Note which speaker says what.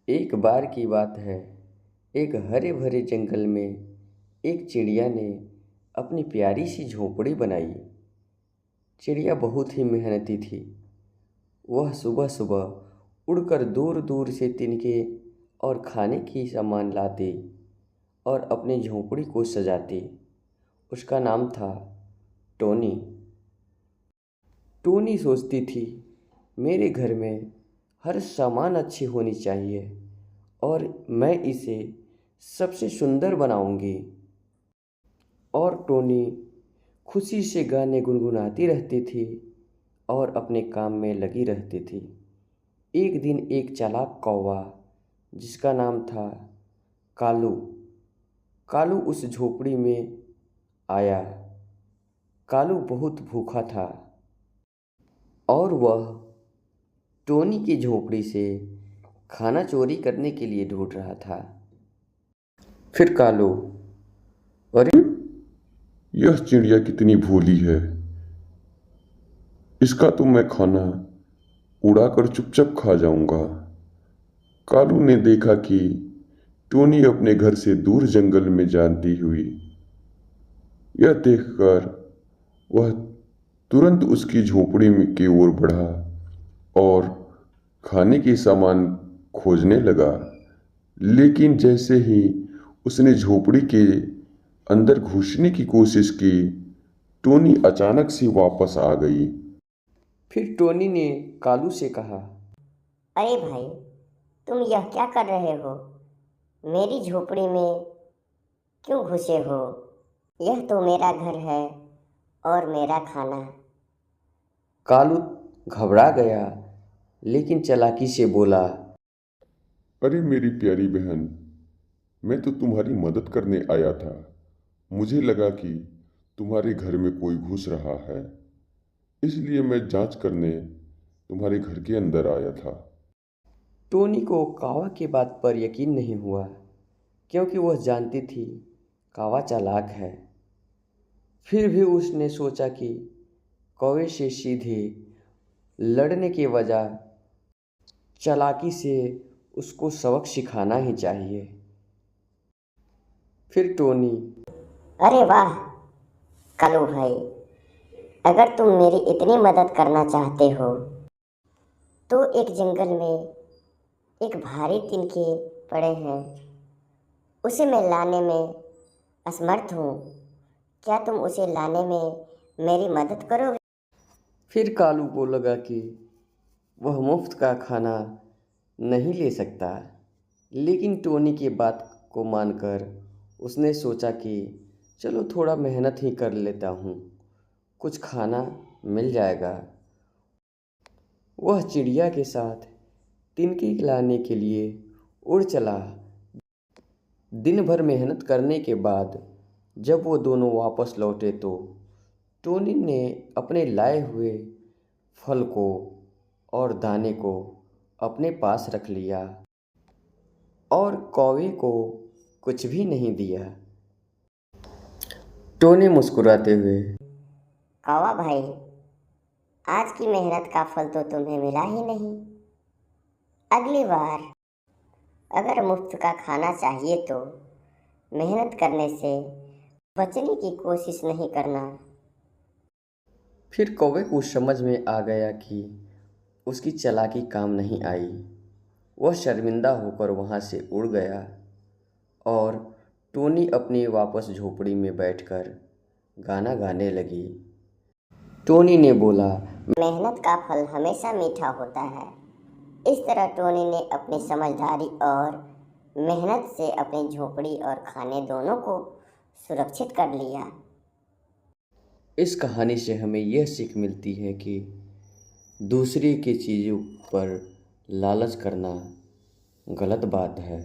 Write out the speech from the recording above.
Speaker 1: एक बार की बात है। एक हरे भरे जंगल में एक चिड़िया ने अपनी प्यारी सी झोंपड़ी बनाई। चिड़िया बहुत ही मेहनती थी। वह सुबह सुबह उड़कर दूर दूर से तिनके और खाने की सामान लाती और अपनी झोंपड़ी को सजाती। उसका नाम था टोनी। टोनी सोचती थी, मेरे घर में हर सामान अच्छी होनी चाहिए और मैं इसे सबसे सुंदर बनाऊंगी। और टोनी खुशी से गाने गुनगुनाती रहती थी और अपने काम में लगी रहती थी। एक दिन एक चालाक कौवा जिसका नाम था कालू कालू उस झोपड़ी में आया। कालू बहुत भूखा था और वह टोनी की झोपड़ी से खाना चोरी करने के लिए ढूंढ रहा था। फिर कालू, अरे
Speaker 2: यह चिड़िया कितनी भोली है। इसका तो मैं खाना उड़ाकर चुपचाप खा जाऊंगा। कालू ने देखा कि टोनी अपने घर से दूर जंगल में जाती हुई। यह देखकर वह तुरंत उसकी झोपड़ी की ओर बढ़ा और खाने के सामान खोजने लगा। लेकिन जैसे ही उसने झोपड़ी के अंदर घुसने की कोशिश की, टोनी अचानक से वापस आ गई।
Speaker 1: फिर टोनी ने कालू से कहा,
Speaker 3: अरे भाई, तुम यह क्या कर रहे हो? मेरी झोपड़ी में क्यों घुसे हो? यह तो मेरा घर है और मेरा खाना।
Speaker 1: कालू घबरा गया लेकिन चालाकी से बोला,
Speaker 2: अरे मेरी प्यारी बहन, मैं तो तुम्हारी मदद करने आया था। मुझे लगा कि तुम्हारे घर में कोई घुस रहा है, इसलिए मैं जांच करने तुम्हारे घर के अंदर आया था।
Speaker 1: टोनी को कावा की बात पर यकीन नहीं हुआ क्योंकि वह जानती थी कावा चालाक है। फिर भी उसने सोचा कि कौवे से सीधे लड़ने के बजाय चालाकी से उसको सबक सिखाना ही चाहिए। फिर टोनी,
Speaker 3: अरे वाह कालू भाई, अगर तुम मेरी इतनी मदद करना चाहते हो तो एक जंगल में एक भारी तिनके पड़े हैं, उसे मैं लाने में असमर्थ हूँ। क्या तुम उसे लाने में मेरी मदद करोगे?
Speaker 1: फिर कालू को लगा कि वह मुफ्त का खाना नहीं ले सकता। लेकिन टोनी की बात को मानकर उसने सोचा कि चलो थोड़ा मेहनत ही कर लेता हूँ, कुछ खाना मिल जाएगा। वह चिड़िया के साथ तिनके लाने के लिए उड़ चला। दिन भर मेहनत करने के बाद जब वो दोनों वापस लौटे तो टोनी ने अपने लाए हुए फल को और दाने को अपने पास रख लिया और कौवे को कुछ भी नहीं दिया। टोनी मुस्कुराते हुए,
Speaker 3: कौवा भाई, आज की मेहनत का फल तो तुम्हें मिला ही नहीं। अगली बार अगर मुफ्त का खाना चाहिए तो मेहनत करने से बचने की कोशिश नहीं करना।
Speaker 1: फिर कौवे को समझ में आ गया कि उसकी चालाकी काम नहीं आई। वह शर्मिंदा होकर वहाँ से उड़ गया और टोनी अपनी वापस झोपड़ी में बैठकर गाना गाने लगी। टोनी ने बोला,
Speaker 3: मेहनत का फल हमेशा मीठा होता है। इस तरह टोनी ने अपनी समझदारी और मेहनत से अपनी झोपड़ी और खाने दोनों को सुरक्षित कर लिया।
Speaker 1: इस कहानी से हमें यह सीख मिलती है कि दूसरे की चीज़ों पर लालच करना गलत बात है।